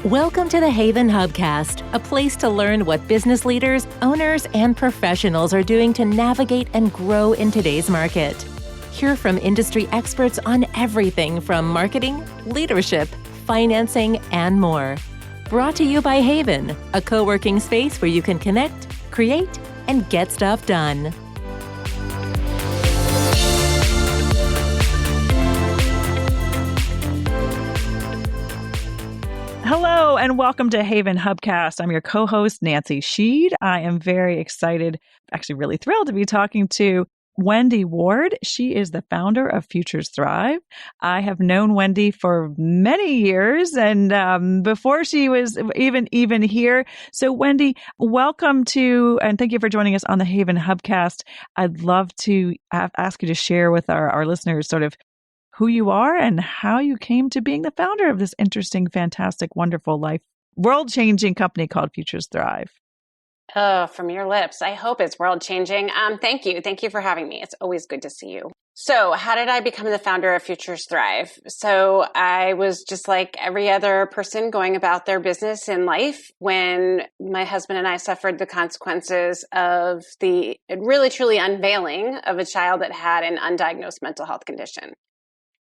Welcome to the Haven Hubcast, a place to learn what business leaders, owners, and professionals are doing to navigate and grow in today's market. Hear from industry experts on everything from marketing, leadership, financing, and more. Brought to you by Haven, a co-working space where you can connect, create, and get stuff done. Hello and welcome to Haven Hubcast. I'm your co-host, Nancy Sheed. I am very excited, actually really thrilled to be talking to Wendy Ward. She is the founder of Futures Thrive. I have known Wendy for many years and before she was even here. So Wendy, welcome to, and thank you for joining us on the Haven Hubcast. I'd love to ask you to share with our listeners sort of who you are and how you came to being the founder of this interesting, fantastic, wonderful life, world-changing company called Futures Thrive. Oh, from your lips. I hope it's world-changing. Thank you. Thank you for having me. It's always good to see you. So how did I become the founder of Futures Thrive? So I was just like every other person going about their business in life when my husband and I suffered the consequences of the really, truly unveiling of a child that had an undiagnosed mental health condition.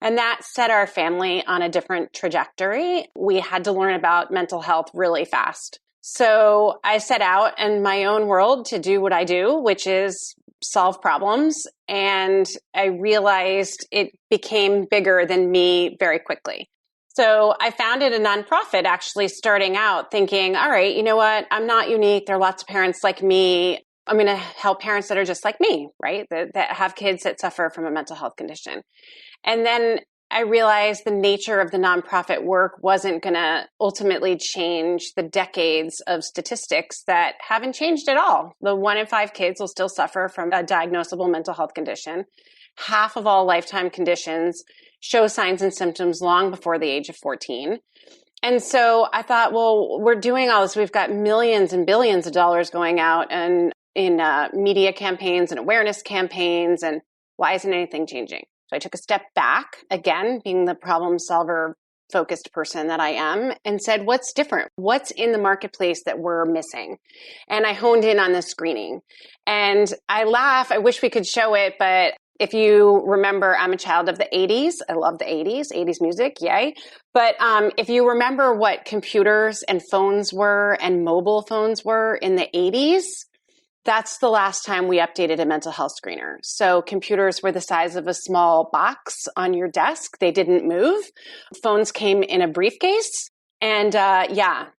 And that set our family on a different trajectory. We had to learn about mental health really fast. So I set out in my own world to do what I do, which is solve problems. And I realized it became bigger than me very quickly. So I founded a nonprofit actually starting out thinking, all right, you know what? I'm not unique. There are lots of parents like me. I'm going to help parents that are just like me, right? That have kids that suffer from a mental health condition. And then I realized the nature of the nonprofit work wasn't going to ultimately change the decades of statistics that haven't changed at all. The 1 in 5 kids will still suffer from a diagnosable mental health condition. Half of all lifetime conditions show signs and symptoms long before the age of 14. And so I thought, well, we're doing all this. We've got millions and billions of dollars going out and in media campaigns and awareness campaigns. And why isn't anything changing? So I took a step back, again, being the problem solver focused person that I am, and said, what's different? What's in the marketplace that we're missing? And I honed in on the screening. And I laugh. I wish we could show it, but if you remember, I'm a child of the 80s. I love the 80s music, yay. But if you remember what computers and phones were and mobile phones were in the 80s, that's the last time we updated a mental health screener. So computers were the size of a small box on your desk. They didn't move. Phones came in a briefcase. And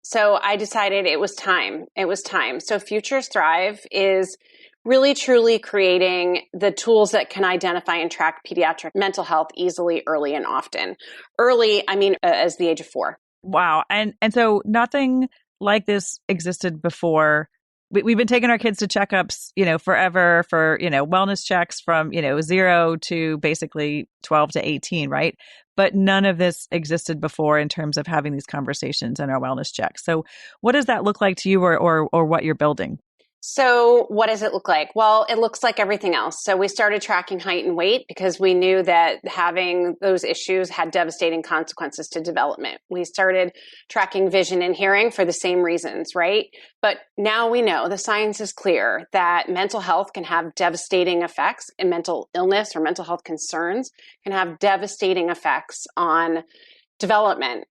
so I decided it was time. It was time. So Futures Thrive is really truly creating the tools that can identify and track pediatric mental health easily, early, and often. Early, I mean, as the age of 4. Wow. And so nothing like this existed before. We've been taking our kids to checkups, forever for, wellness checks from, 0 to basically 12 to 18, right? But none of this existed before in terms of having these conversations and our wellness checks. So what does that look like to you or what you're building? So what does it look like? Well, it looks like everything else. So we started tracking height and weight because we knew that having those issues had devastating consequences to development. We started tracking vision and hearing for the same reasons, right? But now we know the science is clear that mental health can have devastating effects, and mental illness or mental health concerns can have devastating effects on development.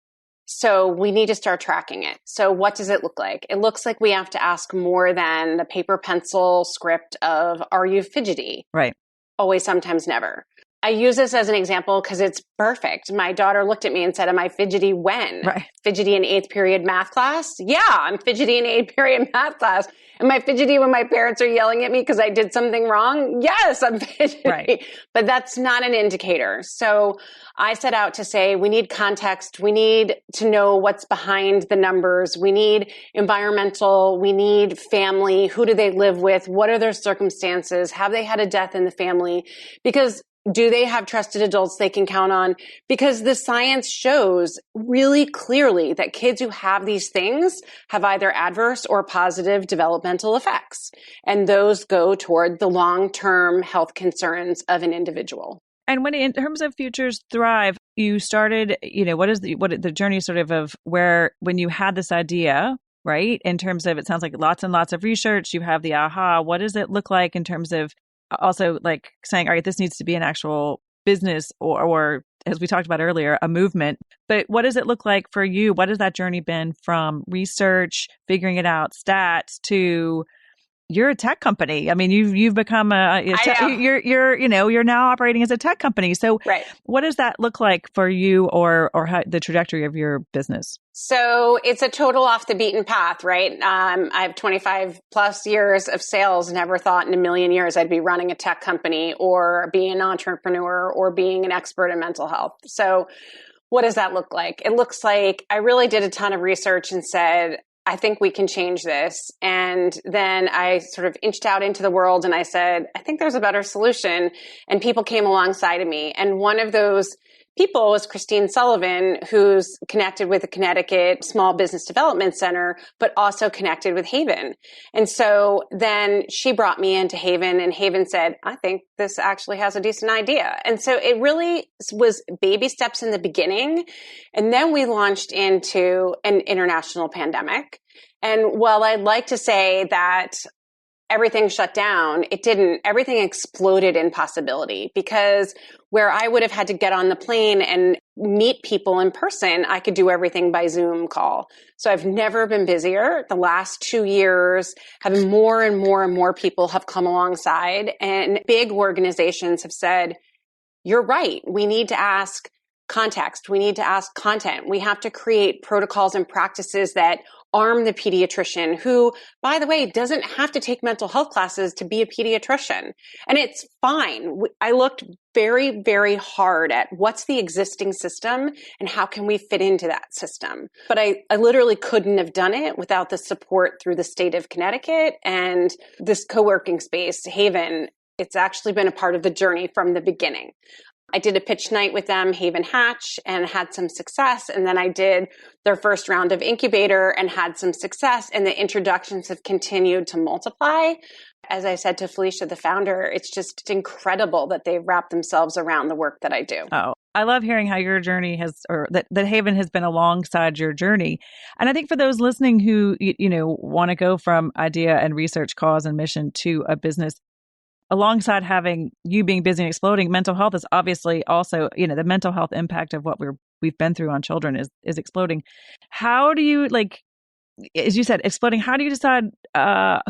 So we need to start tracking it. So what does it look like? It looks like we have to ask more than the paper pencil script of, are you fidgety? Right. Always, sometimes, never. I use this as an example because it's perfect. My daughter looked at me and said, am I fidgety when? Right. Fidgety in 8th period math class? Yeah, I'm fidgety in 8th period math class. Am I fidgety when my parents are yelling at me because I did something wrong? Yes, I'm fidgety. Right. But that's not an indicator. So I set out to say we need context. We need to know what's behind the numbers. We need environmental. We need family. Who do they live with? What are their circumstances? Have they had a death in the family? Because do they have trusted adults they can count on? Because the science shows really clearly that kids who have these things have either adverse or positive developmental effects. And those go toward the long-term health concerns of an individual. And when in terms of Futures Thrive, you started, what is the journey sort of where, when you had this idea, right? In terms of, it sounds like lots and lots of research, you have the aha. What does it look like in terms of also like saying, all right, this needs to be an actual business or as we talked about earlier, a movement. But what does it look like for you? What has that journey been from research, figuring it out, stats, to you're a tech company? I mean, you've become you're now operating as a tech company. So right. What does that look like for you, or how, the trajectory of your business? So it's a total off the beaten path, right? I have 25 plus years of sales. Never thought in a million years I'd be running a tech company or being an entrepreneur or being an expert in mental health. So what does that look like? It looks like I really did a ton of research and said, I think we can change this. And then I sort of inched out into the world and I said, I think there's a better solution. And people came alongside of me. And one of those people was Christine Sullivan, who's connected with the Connecticut Small Business Development Center, but also connected with Haven. And so then she brought me into Haven, and Haven said, I think this actually has a decent idea. And so it really was baby steps in the beginning. And then we launched into an international pandemic. And while I'd like to say that everything shut down, it didn't. Everything exploded in possibility, because where I would have had to get on the plane and meet people in person, I could do everything by Zoom call. So I've never been busier. The last 2 years, having more and more and more people have come alongside, and big organizations have said, you're right. We need to ask context. We need to ask content. We have to create protocols and practices that arm the pediatrician, who, by the way, doesn't have to take mental health classes to be a pediatrician. And it's fine. I looked very, very hard at what's the existing system and how can we fit into that system. But I literally couldn't have done it without the support through the state of Connecticut and this co-working space, Haven. It's actually been a part of the journey from the beginning. I did a pitch night with them, Haven Hatch, and had some success. And then I did their first round of incubator and had some success. And the introductions have continued to multiply. As I said to Felicia, the founder, it's just incredible that they've wrapped themselves around the work that I do. Oh, I love hearing how your journey has, or that Haven has been alongside your journey. And I think for those listening who, want to go from idea and research, cause and mission to a business, alongside having you being busy and exploding, mental health is obviously also, the mental health impact of what we've been through on children is exploding. How do you, as you said, exploding? How do you decide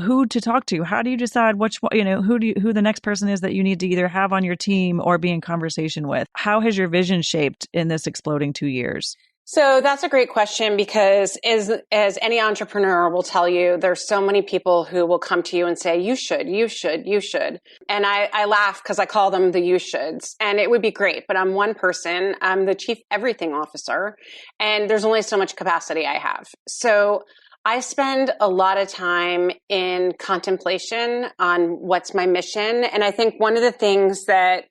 who to talk to? How do you decide who the next person is that you need to either have on your team or be in conversation with? How has your vision shaped in this exploding 2 years? So that's a great question, because as any entrepreneur will tell you, there's so many people who will come to you and say, you should. And I laugh because I call them the you shoulds. And it would be great, but I'm one person. I'm the chief everything officer, and there's only so much capacity I have. So I spend a lot of time in contemplation on what's my mission. And I think one of the things that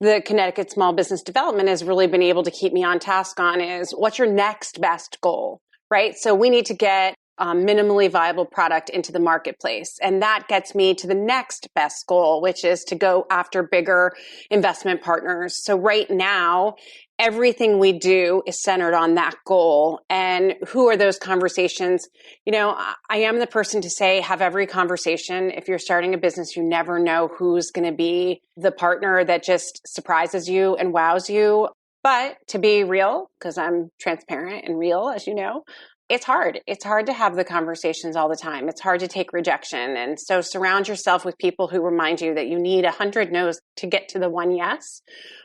the Connecticut Small Business Development has really been able to keep me on task on is, what's your next best goal, right? So we need to get a minimally viable product into the marketplace. And that gets me to the next best goal, which is to go after bigger investment partners. So right now, everything we do is centered on that goal. And who are those conversations? I am the person to say, have every conversation. If you're starting a business, you never know who's going to be the partner that just surprises you and wows you. But to be real, because I'm transparent and real, as you know, it's hard. It's hard to have the conversations all the time. It's hard to take rejection. And so surround yourself with people who remind you that you need 100 no's to get to the one yes.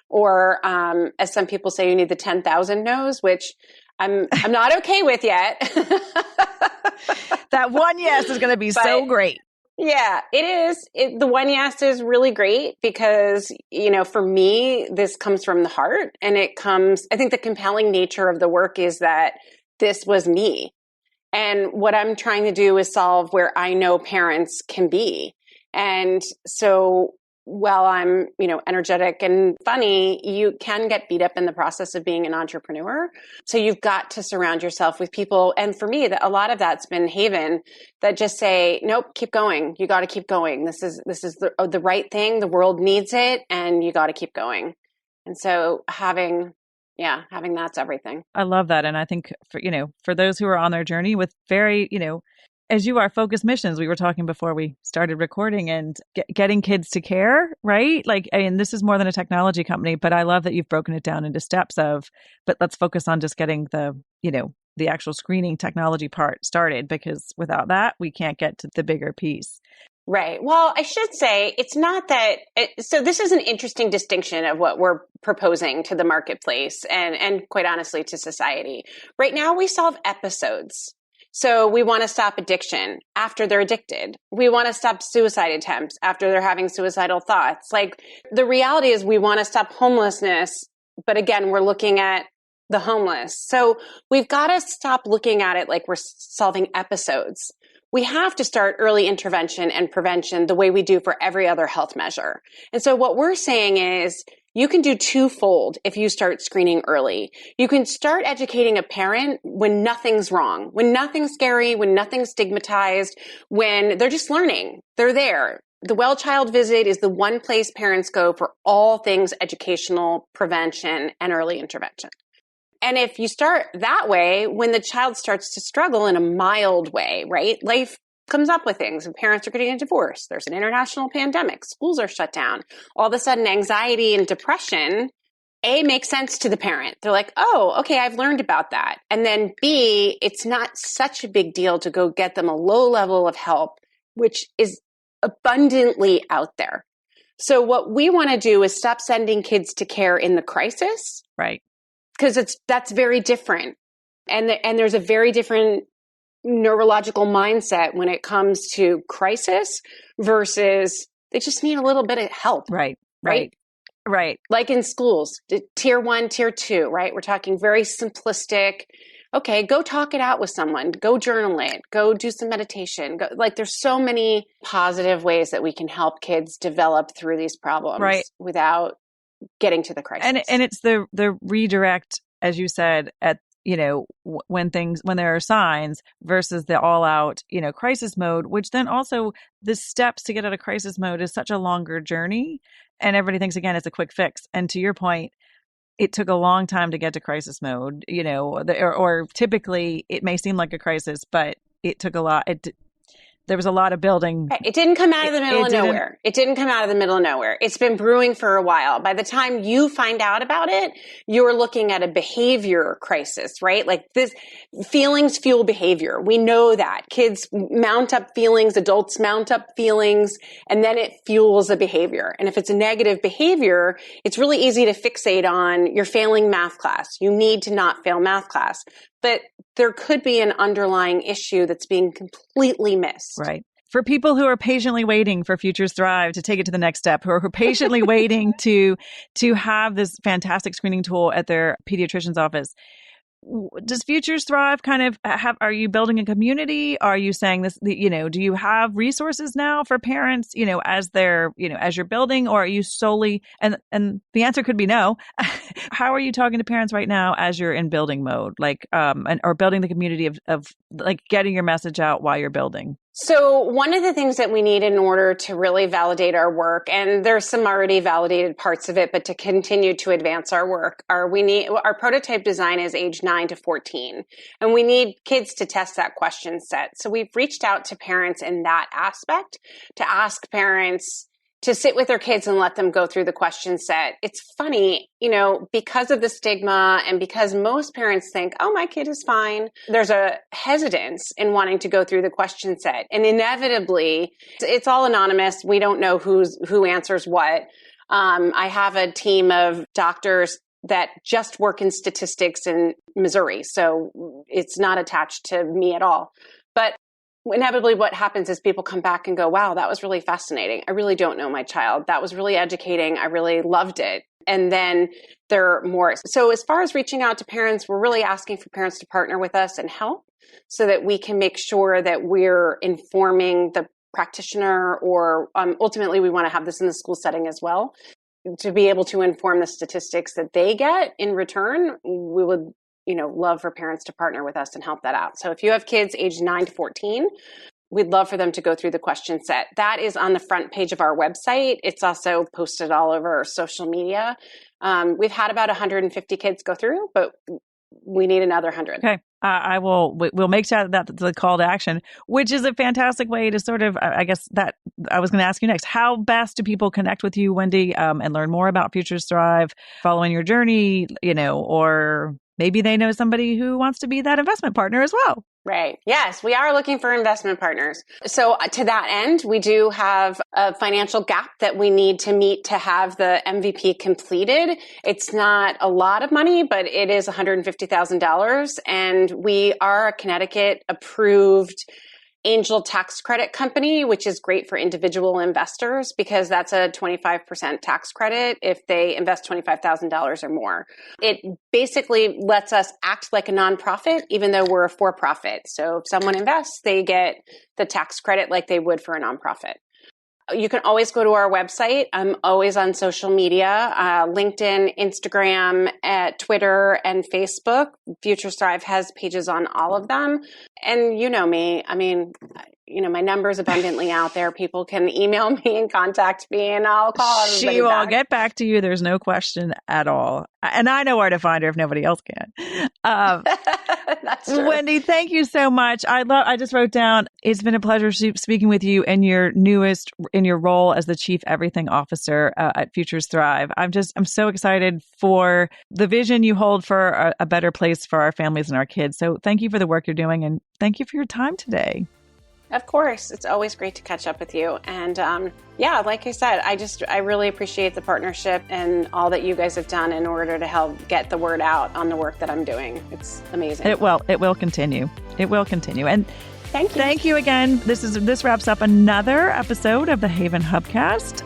Or as some people say, you need the 10,000 no's, which I'm not okay with yet. That one yes is going to be so great. Yeah, it is. The one yes is really great because, for me, this comes from the heart. And I think the compelling nature of the work is that this was me. And what I'm trying to do is solve where I know parents can be. And so while I'm, energetic and funny, you can get beat up in the process of being an entrepreneur. So you've got to surround yourself with people. And for me, a lot of that's been Haven that just say, nope, keep going. You got to keep going. This is the right thing. The world needs it, and you got to keep going. And so having Yeah, having that's everything. I love that. And I think for those who are on their journey with very, as you are, focused missions, we were talking before we started recording, and getting kids to care, right? Like, I mean, this is more than a technology company, but I love that you've broken it down into steps but let's focus on just getting the actual screening technology part started, because without that, we can't get to the bigger piece. Right. Well, I should say it's not that. So this is an interesting distinction of what we're proposing to the marketplace and quite honestly to society. Right now, we solve episodes. So we want to stop addiction after they're addicted. We want to stop suicide attempts after they're having suicidal thoughts. Like, the reality is we want to stop homelessness. But again, we're looking at the homeless. So we've got to stop looking at it like we're solving episodes. We have to start early intervention and prevention the way we do for every other health measure. And so what we're saying is you can do twofold if you start screening early. You can start educating a parent when nothing's wrong, when nothing's scary, when nothing's stigmatized, when they're just learning. They're there. The Well Child Visit is the one place parents go for all things educational, prevention, and early intervention. And if you start that way, when the child starts to struggle in a mild way, right? Life comes up with things, and parents are getting a divorce. There's an international pandemic. Schools are shut down. All of a sudden, anxiety and depression, A, makes sense to the parent. They're like, oh, okay, I've learned about that. And then B, it's not such a big deal to go get them a low level of help, which is abundantly out there. So what we want to do is stop sending kids to care in the crisis. Right. Because that's very different. And there's a very different neurological mindset when it comes to crisis versus they just need a little bit of help. Right. Like in schools, tier 1, tier 2, right? We're talking very simplistic. Okay, go talk it out with someone. Go journal it. Go do some meditation. There's so many positive ways that we can help kids develop through these problems without getting to the crisis. And it's the redirect, as you said, at when there are signs versus the all out crisis mode, which then also the steps to get out of crisis mode is such a longer journey, and everybody thinks again it's a quick fix. And to your point, it took a long time to get to crisis mode, or typically it may seem like a crisis, but it took a lot. There was a lot of building. It didn't come out of the middle of nowhere. It didn't come out of the middle of nowhere. It's been brewing for a while. By the time you find out about it, you're looking at a behavior crisis, right? Like, this, feelings fuel behavior. We know that. Kids mount up feelings, adults mount up feelings, and then it fuels a behavior. And if it's a negative behavior, it's really easy to fixate on you're failing math class. You need to not fail math class. But there could be an underlying issue that's being completely missed. Right. For people who are patiently waiting for Futures Thrive to take it to the next step, who are patiently waiting to have this fantastic screening tool at their pediatrician's office, does Futures Thrive kind of are you building a community? Are you saying this, do you have resources now for parents, as they're, as you're building, or are you solely, and the answer could be no. How are you talking to parents right now as you're in building mode, or building the community of like getting your message out while you're building? So one of the things that we need in order to really validate our work, and there's some already validated parts of it, but to continue to advance our work, our prototype design is age 9 to 14. And we need kids to test that question set. So we've reached out to parents in that aspect to ask parents to sit with their kids and let them go through the question set. It's funny, because of the stigma and because most parents think, oh, my kid is fine, there's a hesitance in wanting to go through the question set. And inevitably, it's all anonymous. We don't know who answers what. I have a team of doctors that just work in statistics in Missouri, so it's not attached to me at all. But inevitably what happens is people come back and go, wow, that was really fascinating. I really don't know my child. That was really educating. I really loved it. And then there are more. So as far as reaching out to parents, we're really asking for parents to partner with us and help so that we can make sure that we're informing the practitioner, or ultimately we want to have this in the school setting as well, to be able to inform the statistics that they get in return. We would love for parents to partner with us and help that out. So if you have kids aged 9 to 14, we'd love for them to go through the question set. That is on the front page of our website. It's also posted all over our social media. We've had about 150 kids go through, but we need another 100. Okay. We'll make sure that the call to action, which is a fantastic way to sort of, I guess that I was going to ask you next. How best do people connect with you, Wendy, and learn more about Futures Thrive, following your journey, or maybe they know somebody who wants to be that investment partner as well? Right. Yes, we are looking for investment partners. So to that end, we do have a financial gap that we need to meet to have the MVP completed. It's not a lot of money, but it is $150,000. And we are a Connecticut approved angel tax credit company, which is great for individual investors because that's a 25% tax credit if they invest $25,000 or more. It basically lets us act like a nonprofit, even though we're a for-profit. So if someone invests, they get the tax credit like they would for a nonprofit. You can always go to our website. I'm always on social media, LinkedIn, Instagram, Twitter, and Facebook. Futures Thrive has pages on all of them. And you know me. I mean, my number is abundantly out there. People can email me and contact me, and I'll call everybody She will back. get back to you. There's no question at all. And I know where to find her if nobody else can. That's true. Wendy, thank you so much. I just wrote down, it's been a pleasure speaking with you in your role as the Chief Everything Officer at Futures Thrive. I'm so excited for the vision you hold for a better place for our families and our kids. So thank you for the work you're doing, and thank you for your time today. Of course. It's always great to catch up with you. And like I said, I really appreciate the partnership and all that you guys have done in order to help get the word out on the work that I'm doing. It's amazing. It will continue. It will continue. And thank you. Thank you again. This wraps up another episode of the Haven Hubcast.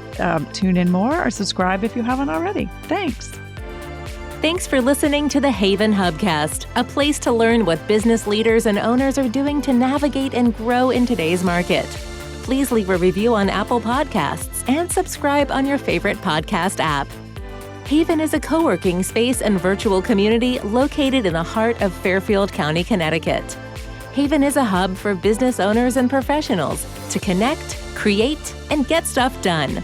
Tune in more or subscribe if you haven't already. Thanks. Thanks for listening to the Haven Hubcast, a place to learn what business leaders and owners are doing to navigate and grow in today's market. Please leave a review on Apple Podcasts and subscribe on your favorite podcast app. Haven is a co-working space and virtual community located in the heart of Fairfield County, Connecticut. Haven is a hub for business owners and professionals to connect, create, and get stuff done.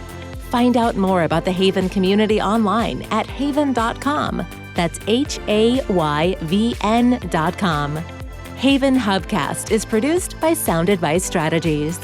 Find out more about the Haven community online at haven.com. That's HAYVN.com. Haven Hubcast is produced by Sound Advice Strategies.